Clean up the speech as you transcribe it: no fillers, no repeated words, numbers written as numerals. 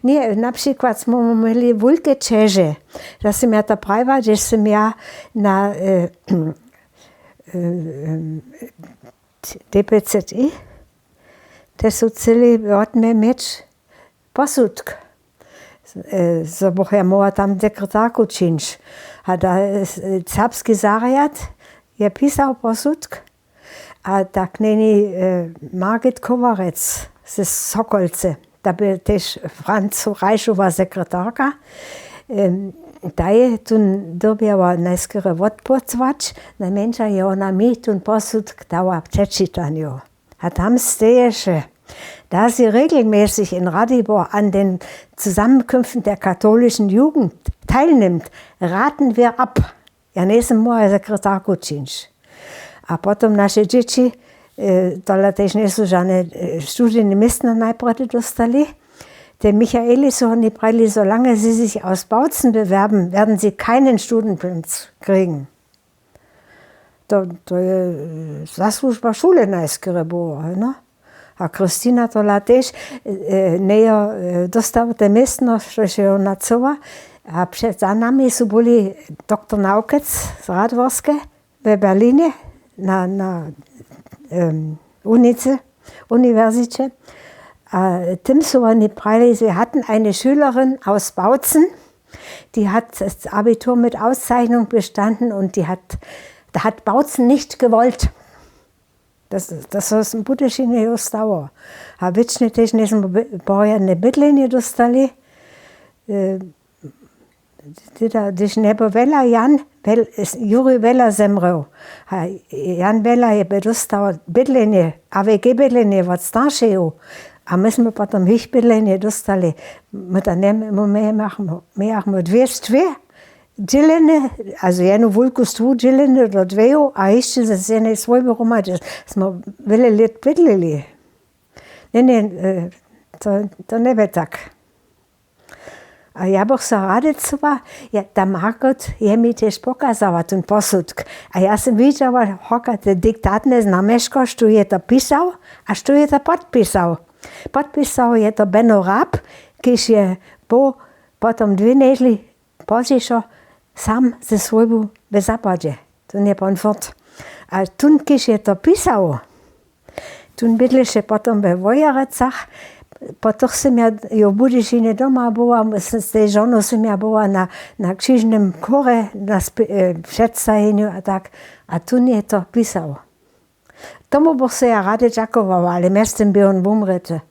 Nie, napríklad sme mali veľké čeže. Da som ja to pravila, že som ja na DPCI, to sú celý odme meč posudk. So boh ja mohla tam sekretárku činč. A da Serbský záriad je písal posudk. A tak není Margit Kovarec ze Sokolce. Da byl tež Francu Rajšová sekretárka. Da je tu dobjela najskore odpocvač, najmenša je ona mi tu posudk dala prečítanju. A tam steje, da sie regelmäßig in Ratibor an den Zusammenkünften der katholischen Jugend teilnimmt, raten wir ab. Ja nisem moja sekretarku činč. A potom naše dzieci tohle tež nisu žane studijne mesta najprve dostali. Der Michaeli so und die Breili, solange sie sich aus Bautzen bewerben, werden sie keinen Studienplatz kriegen. To je zaslužba šule najskore bo, no? A Kristina tola tež nejo dostavite mestno, što je ona cova. A za nami su boli doktor Naukec z Radvorske v Berline na Universität. Tim so eine Preile, wir hatten eine Schülerin aus Bautzen, die hat das Abitur mit Auszeichnung bestanden und da hat Bautzen nicht gewollt. Das ist ein Budešine ostalo. A večne tež nismo bojane bydlenje dostali. Když nebo Vela Juri Vela zemrel. Jan Vela je dostal bydlenje, AVG bydlenje od staršeho. A my sme potom ich bydlenje dostali. My máme dve džilene, also jednu vulku stvu džilene do dveju, a ešte z jednej svojbe romade smo veľa let bydleli. Ne, to nebe tak. A ja bych sa radicova, ta Margot je mi tež pokazala ten posudk. A ja som videla, hokate diktatne znameško, što je to pisal a što je to podpisal. Podpisal je to Benno Raab, kiž je potom 2 nežli pozišo sam ze svojbu v Západě. To je pon fort. A tun, kiž je to pisal, tun bydliše potom ve Vojarecach. Potom som ja v Budyšine doma bola, s tej ženou som ja bola na křižnom kore, na představeniu a tak. A tu je to písalo. Tomu bych se ja rade ďakovala, ale mestem by on umrete.